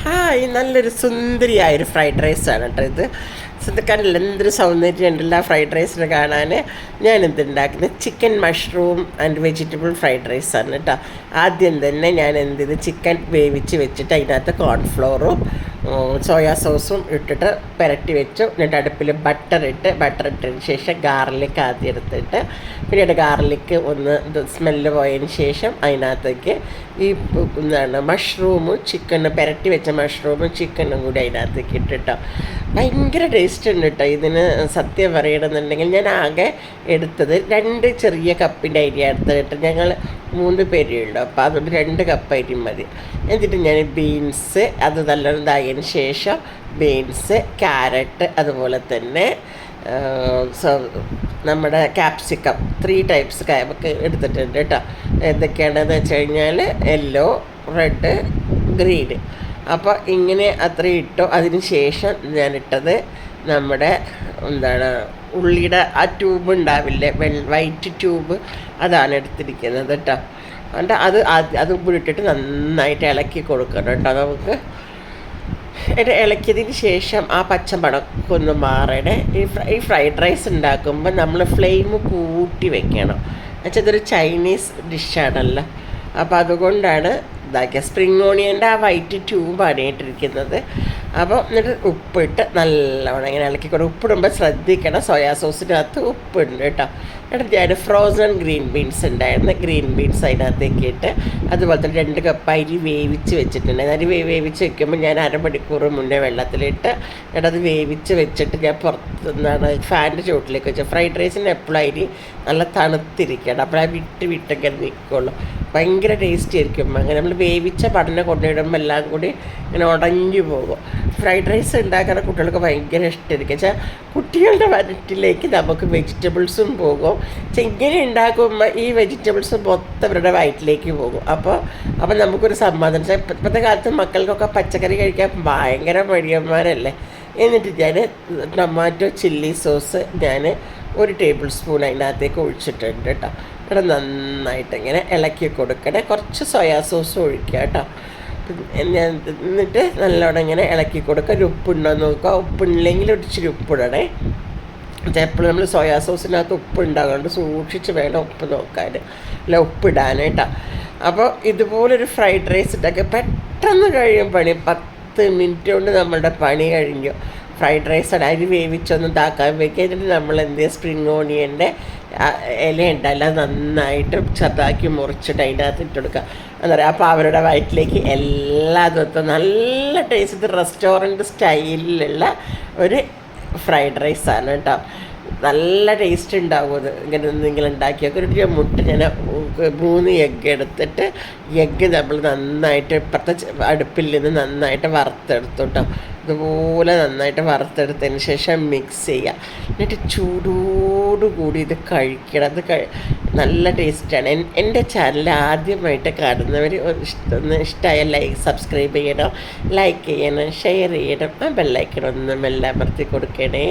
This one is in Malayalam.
ഹായ്, നല്ലൊരു സുന്ദരിയായൊരു ഫ്രൈഡ് റൈസാണ് കേട്ടോ ഇത്. ശ്രദ്ധിക്കാനില്ല, എന്തൊരു സൗന്ദര്യം ഉണ്ടല്ലോ ആ ഫ്രൈഡ് റൈസിന് കാണാൻ. ഞാനിത് ഉണ്ടാക്കുന്നത് chicken mushroom and vegetable fried റൈസാണ് കേട്ടോ. ആദ്യം തന്നെ ഞാൻ എന്ത് ചെയ്ത് ചിക്കൻ വേവിച്ച് വെച്ചിട്ട് അതിനകത്ത് കോൺഫ്ലോറും സോയാ സോസും ഇട്ടിട്ട് പുരട്ടി വെച്ചു. എന്നിട്ട് അടുപ്പിൽ ബട്ടർ ഇട്ടതിന് ശേഷം ഗാർലിക് ആദ്യം എടുത്തിട്ട് പിന്നീട് ഗാർലിക്ക് ഒന്ന് സ്മെല്ല് പോയതിന് ശേഷം അതിനകത്തേക്ക് ഈ മഷ്റൂമും ചിക്കനും പുരട്ടി വെച്ച മഷ്റൂമും ചിക്കനും കൂടി അതിനകത്തേക്ക് ഇട്ടിട്ടോ. ഭയങ്കര ടേസ്റ്റ് ഉണ്ട് കേട്ടോ ഇതിന്. സത്യം പറയണമെന്നുണ്ടെങ്കിൽ ഞാൻ ആകെ എടുത്തത് 2 ചെറിയ കപ്പിൻ്റെ അരി എടുത്തിട്ട് ഞങ്ങൾ 3 പേരേ ഉള്ളൂ. അപ്പോൾ അതുകൊണ്ട് 2 കപ്പ് അരി മതി. എന്നിട്ട് ഞാൻ ബീൻസ് അത് നല്ലോണം ഇതായതിന് ശേഷം ബീൻസ്, ക്യാരറ്റ്, അതുപോലെ തന്നെ നമ്മുടെ ക്യാപ്സിക്കം 3 ടൈപ്സ് എടുത്തിട്ടുണ്ട് കേട്ടോ. എന്തൊക്കെയാണെന്ന് വെച്ച് കഴിഞ്ഞാൽ യെല്ലോ, റെഡ്, ഗ്രീൻ. അപ്പോൾ ഇങ്ങനെ അത്രയും ഇട്ടു. അതിന് ശേഷം ഞാനിട്ടത് നമ്മുടെ ഉള്ളിയുടെ ആ ട്യൂബ് ഉണ്ടാവില്ലേ, വൈറ്റ് ട്യൂബ്, അതാണ് എടുത്തിരിക്കുന്നത് കേട്ടോ. എന്നിട്ട് അത് ഇട്ടിട്ട് നന്നായിട്ട് ഇളക്കി കൊടുക്കണം കേട്ടോ നമുക്ക്. ഇളക്കിയതിന് ശേഷം ആ പച്ചമണമൊക്കെ ഒന്ന് മാറണേ. ഈ ഫ്രൈഡ് റൈസ് ഉണ്ടാക്കുമ്പോൾ നമ്മൾ ഫ്ലെയിം കൂട്ടി വെക്കണം. എന്നുവെച്ചാൽ ഇതൊരു ചൈനീസ് ഡിഷാണല്ലോ. അപ്പോൾ അതുകൊണ്ടാണ് ഇതാക്കിയ സ്പ്രിങ് ഓണിയൻ്റെ ആ വൈറ്റ് ട്യൂബാണ് ഇട്ടിരിക്കുന്നത്. അപ്പോൾ എന്നിട്ട് ഉപ്പിട്ട് നല്ലവണ്ണം ഇങ്ങനെ ഇളക്കിക്കൊണ്ട്, ഉപ്പിടുമ്പോൾ ശ്രദ്ധിക്കണം, സോയാ സോസിനകത്ത് ഉപ്പുണ്ട് കേട്ടോ. എന്നിട്ട് ഞാൻ ഫ്രോസൺ ഗ്രീൻ ബീൻസ് ഉണ്ടായിരുന്നു, ഗ്രീൻ ബീൻസ് അതിനകത്തേക്ക് ഇട്ട്, അതുപോലെ തന്നെ 2 കപ്പ് അരി വേവിച്ച് വെച്ചിട്ടുണ്ട്. അരി വേവിച്ച് വെക്കുമ്പോൾ ഞാൻ അരമണിക്കൂർ മുന്നേ വെള്ളത്തിലിട്ട് എന്നിട്ട് അത് വേവിച്ച് വെച്ചിട്ട് ഞാൻ പുറത്ത് ഫാനിൻ്റെ ചുവട്ടിലേക്ക് വെച്ചു. ഫ്രൈഡ് റൈസിന് എപ്പോഴും അരി നല്ല തണുത്തിരിക്കണം, അപ്പോൾ ആ വിട്ടൊക്കെ നിൽക്കുള്ളൂ. ഭയങ്കര ടേസ്റ്റി ആയിരിക്കും. അങ്ങനെ നമ്മൾ വേവിച്ച പടനെ കൊണ്ടിടുമ്പോൾ എല്ലാം കൂടി ഇങ്ങനെ ഉടഞ്ഞു പോകും. ഫ്രൈഡ് റൈസ് ഉണ്ടാക്കുന്ന കുട്ടികൾക്ക് ഭയങ്കര ഇഷ്ടമായിരിക്കും. വെച്ചാൽ കുട്ടികളുടെ വയറ്റിലേക്ക് നമുക്ക് വെജിറ്റബിൾസും പോകും. ഇങ്ങനെ ഉണ്ടാക്കുമ്പോൾ ഈ വെജിറ്റബിൾസ് മൊത്തം അവരുടെ വയറ്റിലേക്ക് പോകും. അപ്പോൾ നമുക്കൊരു സമാധാനം. ഇപ്പോഴത്തെ കാലത്ത് മക്കൾക്കൊക്കെ പച്ചക്കറി കഴിക്കാൻ ഭയങ്കര മടിയന്മാരല്ലേ. എന്നിട്ട് ഞാൻ ടൊമാറ്റോ ചില്ലി സോസ് ഞാൻ 1 ടേബിൾ സ്പൂൺ അതിനകത്തേക്ക് ഒഴിച്ചിട്ടുണ്ട് കേട്ടോ. ഇവിടെ നന്നായിട്ട് ഇങ്ങനെ ഇളക്കി കൊടുക്കണേ. കുറച്ച് സോയാ സോസ് ഒഴിക്കുക കേട്ടോ. എന്നിട്ട് നല്ലോണം ഇങ്ങനെ ഇളക്കി കൊടുക്കുക. ഒരു ഉപ്പുണ്ടോ നോക്കുക. ഉപ്പില്ലെങ്കിൽ ഇച്ചിരി ഉപ്പിടണേ. എപ്പോഴും നമ്മൾ സോയാ സോസിനകത്ത് ഉപ്പുണ്ടാകുകൊണ്ട് സൂക്ഷിച്ച് വേണം ഉപ്പ് നോക്കാൻ, അല്ല ഉപ്പിടാനായിട്ടാ. അപ്പോൾ ഇതുപോലൊരു ഫ്രൈഡ് റൈസ് ഉണ്ടാക്കി പെട്ടെന്ന് കഴിയും പണി. 10 മിനിറ്റ് കൊണ്ട് നമ്മളുടെ പണി കഴിഞ്ഞു. ഫ്രൈഡ് റൈസ് അരി വേവിച്ചൊന്ന് ഇതാക്കാൻ വെക്കുക. എന്നിട്ട് നമ്മൾ എന്ത് ചെയ്യുക, സ്പ്രിങ് ഓണിയൻ്റെ ഇല ഉണ്ടല്ല നന്നായിട്ട് ചെറുതാക്കി മുറിച്ചിട്ട് അതിനകത്ത് ഇട്ട് കൊടുക്കുക. എന്താ പറയുക, അപ്പോൾ അവരുടെ വയറ്റിലേക്ക് എല്ലാതും നല്ല ടേസ്റ്റ്. റെസ്റ്റോറൻറ്റ് സ്റ്റൈലിലുള്ള ഒരു ഫ്രൈഡ് റൈസാണ് കേട്ടോ. നല്ല ടേസ്റ്റ് ഉണ്ടാവും അത്. ഇങ്ങനെ നിങ്ങൾ ഉണ്ടാക്കിയൊക്കെ ഒരു മുട്ട ഞാൻ 3 എഗ്ഗ് എടുത്തിട്ട് എഗ്ഗ് നമ്മൾ നന്നായിട്ട് ഇപ്പുറത്തെ അടുപ്പിൽ നിന്ന് നന്നായിട്ട് വറുത്തെടുത്തു കേട്ടോ. ഇതുപോലെ നന്നായിട്ട് വറുത്തെടുത്തതിന് ശേഷം മിക്സ് ചെയ്യുക. എന്നിട്ട് ചൂടോടുകൂടി ഇത് കഴിക്കണം. അത് നല്ല ടേസ്റ്റാണ്. എൻ്റെ ചാനൽ ആദ്യമായിട്ട് കാണുന്നവർ ഇഷ്ടമായ സബ്സ്ക്രൈബ് ചെയ്യണം, ലൈക്ക് ചെയ്യണം, ഷെയർ ചെയ്യണം, ആ ബെല്ലൈക്കൺ ഒന്ന് മെല്ലെ അമർത്തി കൊടുക്കണേ.